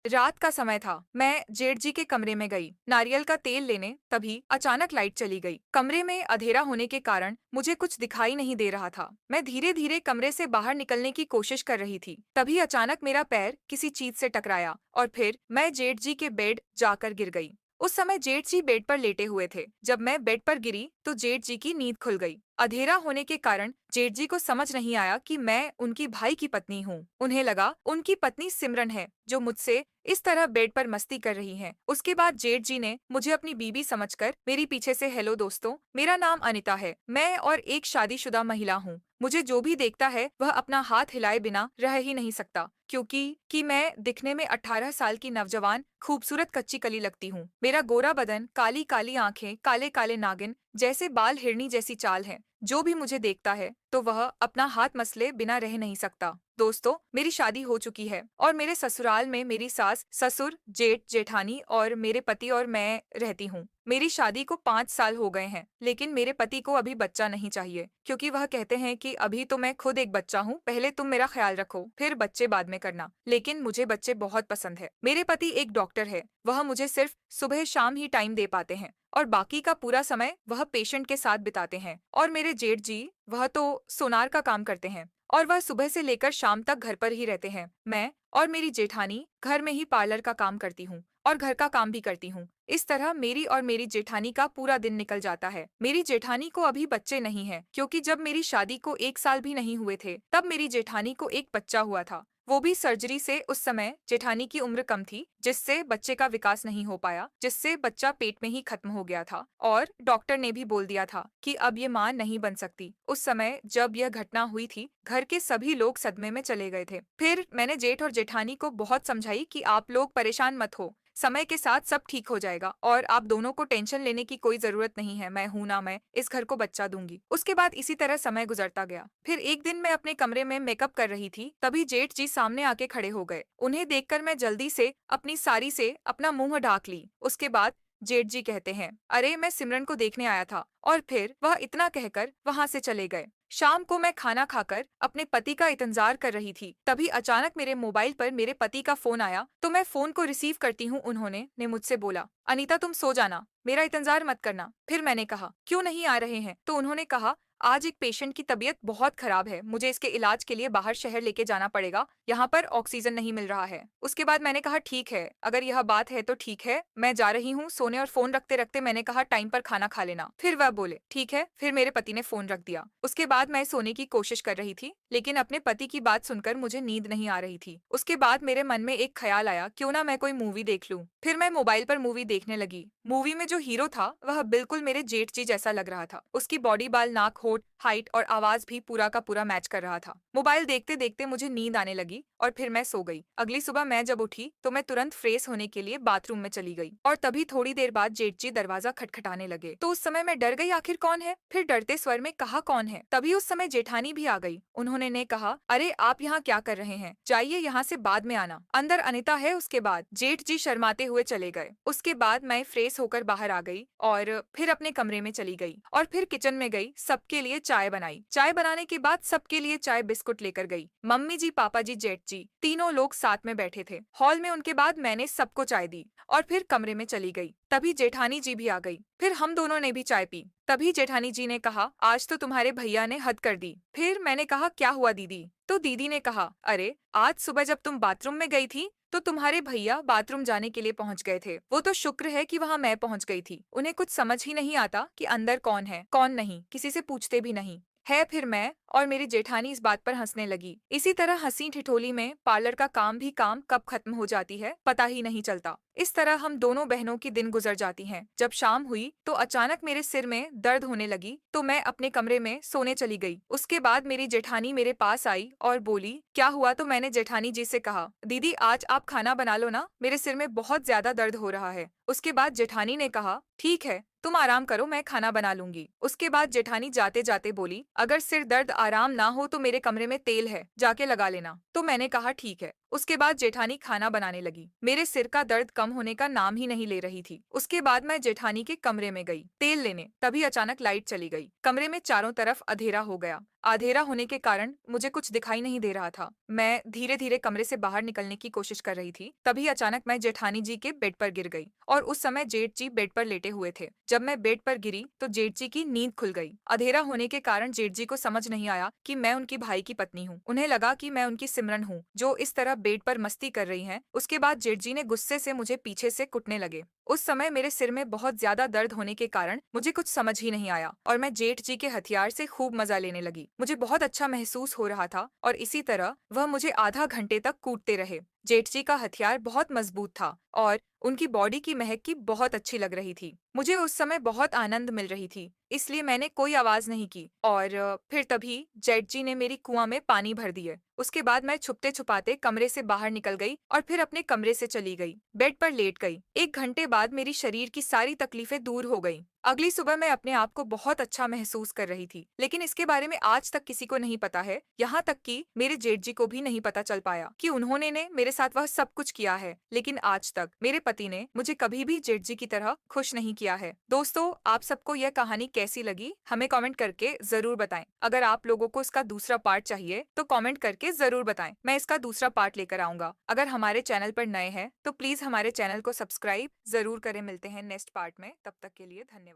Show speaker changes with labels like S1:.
S1: रात का समय था। मैं जेठ जी के कमरे में गई नारियल का तेल लेने, तभी अचानक लाइट चली गई। कमरे में अंधेरा होने के कारण मुझे कुछ दिखाई नहीं दे रहा था। मैं धीरे धीरे कमरे से बाहर निकलने की कोशिश कर रही थी, तभी अचानक मेरा पैर किसी चीज से टकराया और फिर मैं जेठ जी के बेड जाकर गिर गई। उस समय जेठ जी बेड पर लेटे हुए थे। जब मैं बेड पर गिरी तो जेठ जी की नींद खुल गई। अंधेरा होने के कारण जेठ जी को समझ नहीं आया कि मैं उनकी भाई की पत्नी हूँ। उन्हें लगा उनकी पत्नी सिमरन है जो मुझसे इस तरह बेड पर मस्ती कर रही है। उसके बाद जेठ जी ने मुझे अपनी बीवी समझकर मेरी पीछे से, हेलो दोस्तों, मेरा नाम अनिता है, मैं और एक शादीशुदा महिला हूँ। मुझे जो भी देखता है वह अपना हाथ हिलाए बिना रह ही नहीं सकता, क्योंकि मैं दिखने में 18 साल की नौजवान खूबसूरत कच्ची कली लगती हूँ। मेरा गोरा बदन, काली काली आंखें, काले काले नागिन जैसे बाल, हिरनी जैसी चाल है। जो भी मुझे देखता है तो वह अपना हाथ मसले बिना रह नहीं सकता। दोस्तों, मेरी शादी हो चुकी है और मेरे ससुराल में मेरी सास, ससुर, जेठ, जेठानी और मेरे पति और मैं रहती हूँ। मेरी शादी को 5 साल हो गए हैं, लेकिन मेरे पति को अभी बच्चा नहीं चाहिए, क्योंकि वह कहते हैं कि अभी तो मैं खुद एक बच्चा हूँ, पहले तुम मेरा ख्याल रखो, फिर बच्चे बाद में करना। लेकिन मुझे बच्चे बहुत पसंद है। मेरे पति एक डॉक्टर है, वह मुझे सिर्फ सुबह शाम ही टाइम दे पाते हैं और बाकी का पूरा समय वह पेशेंट के साथ बिताते हैं। और मेरे जेठ जी, वह तो सोनार का काम करते हैं और वह सुबह से लेकर शाम तक घर पर ही रहते हैं। मैं और मेरी जेठानी घर में ही पार्लर का काम करती हूँ और घर का काम भी करती हूँ। इस तरह मेरी और मेरी जेठानी का पूरा दिन निकल जाता है। मेरी जेठानी को अभी बच्चे नहीं हैं, क्योंकि जब मेरी शादी को 1 साल भी नहीं हुए थे तब मेरी जेठानी को एक बच्चा हुआ था, वो भी सर्जरी से। उस समय जेठानी की उम्र कम थी, जिससे बच्चे का विकास नहीं हो पाया, जिससे बच्चा पेट में ही खत्म हो गया था और डॉक्टर ने भी बोल दिया था कि अब ये मां नहीं बन सकती। उस समय जब यह घटना हुई थी, घर के सभी लोग सदमे में चले गए थे। फिर मैंने जेठ और जेठानी को बहुत समझाई कि आप लोग परेशान मत हो, समय के साथ सब ठीक हो जाएगा और आप दोनों को टेंशन लेने की कोई जरूरत नहीं है। मैं हूं ना, मैं इस घर को बच्चा दूंगी। उसके बाद इसी तरह समय गुजरता गया। फिर एक दिन मैं अपने कमरे में मेकअप कर रही थी, तभी जेठ जी सामने आके खड़े हो गए। उन्हें देखकर मैं जल्दी से अपनी साड़ी से अपना मुंह ढाक ली। उसके बाद जेठ जी कहते हैं, अरे मैं सिमरन को देखने आया था। और फिर वह इतना कहकर वहां से चले गए। शाम को मैं खाना खाकर अपने पति का इंतजार कर रही थी, तभी अचानक मेरे मोबाइल पर मेरे पति का फोन आया तो मैं फोन को रिसीव करती हूँ। उन्होंने ने मुझसे बोला, अनीता तुम सो जाना, मेरा इंतजार मत करना। फिर मैंने कहा, क्यों नहीं आ रहे हैं? तो उन्होंने कहा, आज एक पेशेंट की तबीयत बहुत खराब है, मुझे इसके इलाज के लिए बाहर शहर लेके जाना पड़ेगा, यहाँ पर ऑक्सीजन नहीं मिल रहा है। उसके बाद मैंने कहा, ठीक है, अगर यह बात है तो ठीक है, मैं जा रही हूँ सोने। और फोन रखते रखते मैंने कहा, टाइम पर खाना खा लेना। फिर वह बोले, ठीक है। फिर मेरे पति ने फोन रख दिया। उसके बाद मैं सोने की कोशिश कर रही थी, लेकिन अपने पति की बात सुनकर मुझे नींद नहीं आ रही थी। उसके बाद मेरे मन में एक ख्याल आया, क्यों ना मैं कोई मूवी देख लूं। फिर मैं मोबाइल पर मूवी देखने लगी। मूवी में जो हीरो था वह बिल्कुल मेरे जेठ जी जैसा लग रहा था। उसकी बॉडी, बाल, नाक, होठ, हाइट और आवाज भी पूरा का पूरा मैच कर रहा था। मोबाइल देखते देखते मुझे नींद आने लगी और फिर मैं सो गई। अगली सुबह मैं जब उठी तो मैं तुरंत फ्रेश होने के लिए बाथरूम में चली गई और तभी थोड़ी देर बाद जेठ जी दरवाजा खटखटाने लगे। तो उस समय मैं डर गई, आखिर कौन है? फिर डरते स्वर में कहा, कौन है? तभी उस समय जेठानी भी आ गई। उन्होंने ने कहा, अरे आप यहाँ क्या कर रहे हैं? जाइए यहाँ से, बाद में आना, अंदर अनिता है। उसके बाद जेठ जी शर्माते हुए चले गए। उसके बाद मैं फ्रेश होकर बाहर आ गई और फिर अपने कमरे में चली गई और फिर किचन में गई, सबके लिए चाय बनाई। चाय बनाने के बाद सबके लिए चाय बिस्कुट लेकर गई। मम्मी जी, पापा जी, जेठ जी, तीनों लोग साथ में बैठे थे हॉल में। उनके बाद मैंने सबको चाय दी और फिर कमरे में चली गई। तभी जेठानी जी भी आ गई, फिर हम दोनों ने भी चाय पी। तभी जेठानी जी ने कहा, आज तो तुम्हारे भैया ने हद कर दी। फिर मैंने कहा, क्या हुआ दीदी? तो दीदी ने कहा, अरे आज सुबह जब तुम बाथरूम में गई थी तो तुम्हारे भैया बाथरूम जाने के लिए पहुंच गए थे। वो तो शुक्र है कि वहां मैं पहुंच गई थी। उन्हें कुछ समझ ही नहीं आता कि अंदर कौन है कौन नहीं, किसी से पूछते भी नहीं है। फिर मैं और मेरी जेठानी इस बात पर हंसने लगी। इसी तरह हंसी ठिठोली में पार्लर का काम कब खत्म हो जाती है पता ही नहीं चलता। इस तरह हम दोनों बहनों की दिन गुजर जाती हैं। जब शाम हुई तो अचानक मेरे सिर में दर्द होने लगी तो मैं अपने कमरे में सोने चली गई। उसके बाद मेरी जेठानी मेरे पास आई और बोली, क्या हुआ? तो मैंने जेठानी जी से कहा, दीदी आज आप खाना बना लो ना, मेरे सिर में बहुत ज्यादा दर्द हो रहा है। उसके बाद जेठानी ने कहा, ठीक है, तुम आराम करो, मैं खाना बना लूंगी। उसके बाद जेठानी जाते जाते बोली, अगर सिर दर्द आराम ना हो तो मेरे कमरे में तेल है, जाके लगा लेना। तो मैंने कहा, ठीक है। उसके बाद जेठानी खाना बनाने लगी। मेरे सिर का दर्द कम होने का नाम ही नहीं ले रही थी। उसके बाद मैं जेठानी के कमरे में गई तेल लेने, तभी अचानक लाइट चली गई। कमरे में चारों तरफ अंधेरा हो गया। अंधेरा होने के कारण मुझे कुछ दिखाई नहीं दे रहा था। मैं धीरे धीरे कमरे से बाहर निकलने की कोशिश कर रही थी, तभी अचानक मैं जेठानी जी के बेड पर गिर गई और उस समय जेठ जी बेड पर लेटे हुए थे। जब मैं बेड पर गिरी तो जेठ जी की नींद खुल गई। अंधेरा होने के कारण जेठ जी को समझ नहीं आया कि मैं उनकी भाई की पत्नी हूँ। उन्हें लगा कि मैं उनकी सिमरन हूँ जो इस तरह बेड पर मस्ती कर रही है। उसके बाद जेठ जी ने गुस्से से मुझे पीछे से कुटने लगे। उस समय मेरे सिर में बहुत ज्यादा दर्द होने के कारण मुझे कुछ समझ ही नहीं आया और मैं जेठ जी के हथियार से खूब मजा लेने लगी। मुझे बहुत अच्छा महसूस हो रहा था और इसी तरह वह मुझे आधा घंटे तक कूटते रहे। जेठ जी का हथियार बहुत मजबूत था और उनकी बॉडी की महक की बहुत अच्छी लग रही थी। मुझे उस समय बहुत आनंद मिल रही थी, इसलिए मैंने कोई आवाज नहीं की और फिर तभी जेठ जी ने मेरी कुआं में पानी भर दिए। उसके बाद मैं छुपते छुपाते कमरे से बाहर निकल गई और फिर अपने कमरे से चली गई। बेड पर लेट गई। 1 घंटे बाद मेरी शरीर की सारी तकलीफें दूर हो गईं। अगली सुबह मैं अपने आप को बहुत अच्छा महसूस कर रही थी, लेकिन इसके बारे में आज तक किसी को नहीं पता है, यहाँ तक कि मेरे जेठ जी को भी नहीं पता चल पाया कि उन्होंने ने मेरे साथ वह सब कुछ किया है। लेकिन आज तक मेरे पति ने मुझे कभी भी जेठ जी की तरह खुश नहीं किया है। दोस्तों, आप सबको यह कहानी कैसी लगी हमें कमेंट करके जरूर बताएं। अगर आप लोगों को इसका दूसरा पार्ट चाहिए तो कमेंट करके जरूर बताएं, मैं इसका दूसरा पार्ट लेकर आऊंगा। अगर हमारे चैनल पर नए हैं तो प्लीज हमारे चैनल को सब्सक्राइब जरूर करें। मिलते हैं नेक्स्ट पार्ट में, तब तक के लिए धन्यवाद।